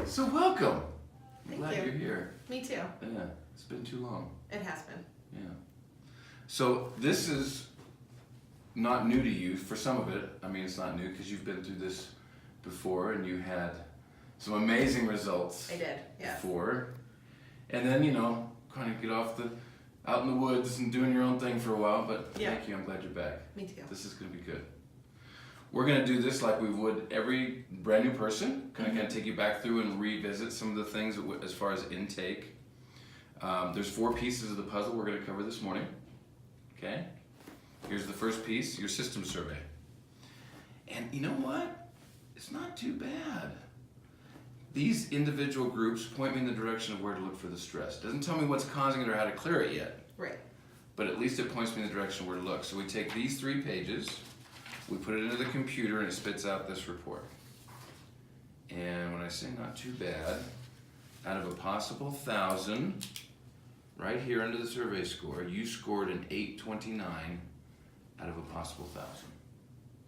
So welcome. I'm Thank glad you. you're here. Me too. Yeah, it's been too long. It has been. Yeah. So this is not new to you. For some of it, I mean, it's not new because you've been through this before and you had some amazing results. I did, yes. Before. And then, kind of get off out in the woods and doing your own thing for a while, but Thank you, I'm glad you're back. Me too. This is going to be good. We're going to do this like we would every brand new person, kind of take you back through and revisit some of the things as far as intake. There's 4 pieces of the puzzle we're going to cover this morning. Okay? Here's the first piece, your system survey. And you know what? It's not too bad. These individual groups point me in the direction of where to look for the stress. Doesn't tell me what's causing it or how to clear it yet. Right. But at least it points me in the direction of where to look. So we take these 3 pages, we put it into the computer, and it spits out this report. And when I say not too bad, out of a possible 1,000, right here under the survey score, you scored an 829 out of a possible 1,000.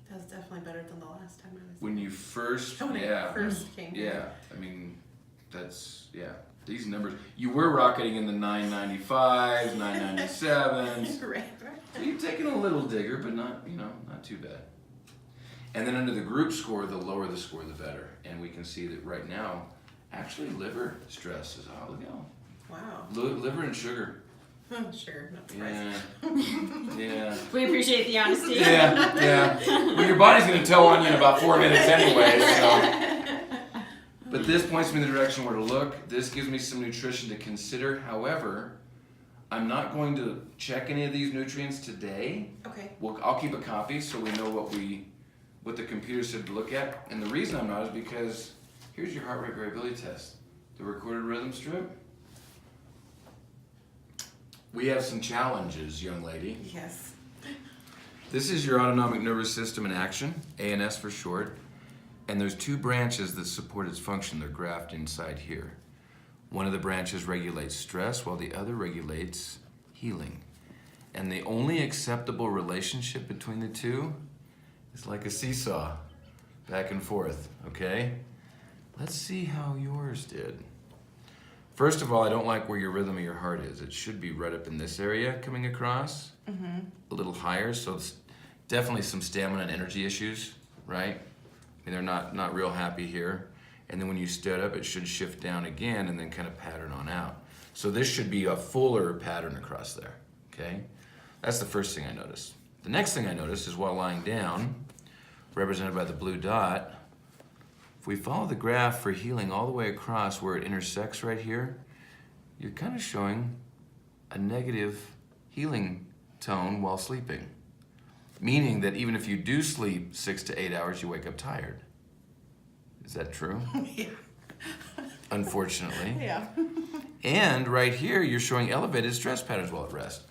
That was definitely better than the last time I was When you first, first came here. I mean, that's, these numbers, you were rocketing in the 995s, 997s. Right. So you've taken a little digger, but not, not too bad. And then under the group score, the lower the score, the better. And we can see that right now, actually liver stress is, look at Wow. liver and sugar. Sure, not surprised. Yeah. We appreciate the honesty. Yeah. Well, your body's going to tell on you in about 4 minutes anyway, so. But this points me in the direction where to look. This gives me some nutrition to consider. However, I'm not going to check any of these nutrients today. Okay. I'll keep a copy so we know what the computer said to look at. And the reason I'm not is because here's your heart rate variability test. The recorded rhythm strip. We have some challenges, young lady. Yes. This is your autonomic nervous system in action, ANS for short, and there's 2 branches that support its function. They're graphed inside here. One of the branches regulates stress while the other regulates healing. And the only acceptable relationship between the 2 is like a seesaw, back and forth, okay? Let's see how yours did. First of all, I don't like where your rhythm of your heart is. It should be right up in this area coming across, a little higher, so it's definitely some stamina and energy issues, right? I mean, they're not real happy here. And then when you stood up, it should shift down again and then kind of pattern on out. So this should be a fuller pattern across there, okay? That's the first thing I noticed. The next thing I noticed is while lying down, represented by the blue dot, if we follow the graph for healing all the way across where it intersects right here, you're kind of showing a negative healing tone while sleeping. Meaning that even if you do sleep 6 to 8 hours, you wake up tired. Is that true? Yeah. Unfortunately. Yeah. And right here, you're showing elevated stress patterns while at rest.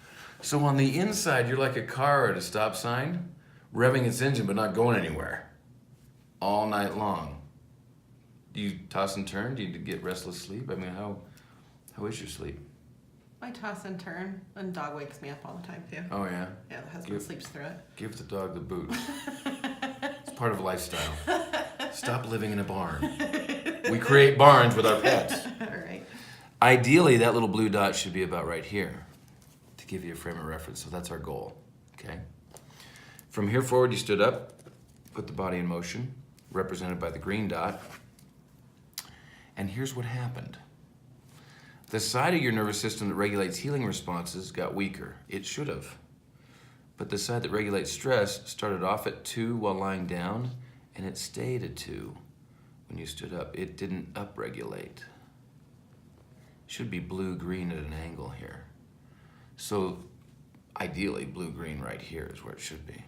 So on the inside, you're like a car at a stop sign, revving its engine but not going anywhere all night long. Do you toss and turn? Do you get restless sleep? I mean, how is your sleep? I toss and turn, and dog wakes me up all the time too. Oh, yeah? Yeah, the husband sleeps through it. Give the dog the boot. It's part of lifestyle. Stop living in a barn. We create barns with our pets. All right. Ideally, that little blue dot should be about right here to give you a frame of reference. So that's our goal, okay? From here forward, you stood up, put the body in motion, represented by the green dot. And here's what happened. The side of your nervous system that regulates healing responses got weaker. It should have. But the side that regulates stress started off at 2 while lying down, and it stayed at 2 when you stood up. It didn't upregulate. It should be blue-green at an angle here. So ideally, blue-green right here is where it should be.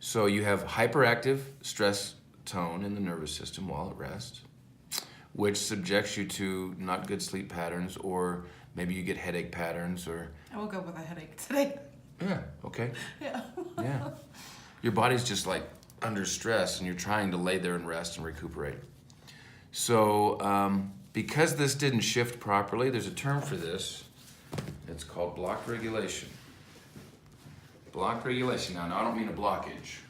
So you have hyperactive stress tone in the nervous system while at rest, which subjects you to not good sleep patterns, or maybe you get headache patterns, or... I will go with a headache today. Yeah, okay. Yeah. Yeah. Your body's just like under stress and you're trying to lay there and rest and recuperate. So because this didn't shift properly, there's a term for this. It's called block regulation. Block regulation. Now I don't mean a blockage,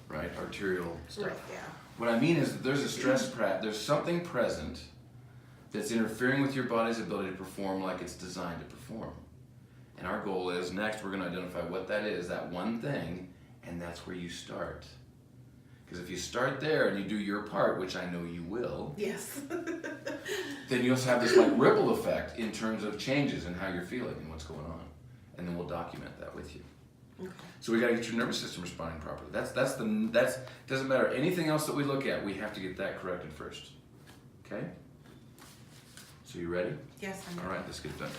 right? Arterial stuff. Right, yeah. What I mean is that there's a stress there's something present that's interfering with your body's ability to perform like it's designed to perform. And our goal is, next we're going to identify what that is, that one thing, and that's where you start. Because if you start there and you do your part, which I know you will, Yes. then you'll have this like ripple effect in terms of changes in how you're feeling and what's going on. And then we'll document that with you. Okay. So we got to get your nervous system responding properly. That's doesn't matter anything else that we look at. We have to get that corrected first. Okay? So you ready? Yes, I'm All right, let's get it done.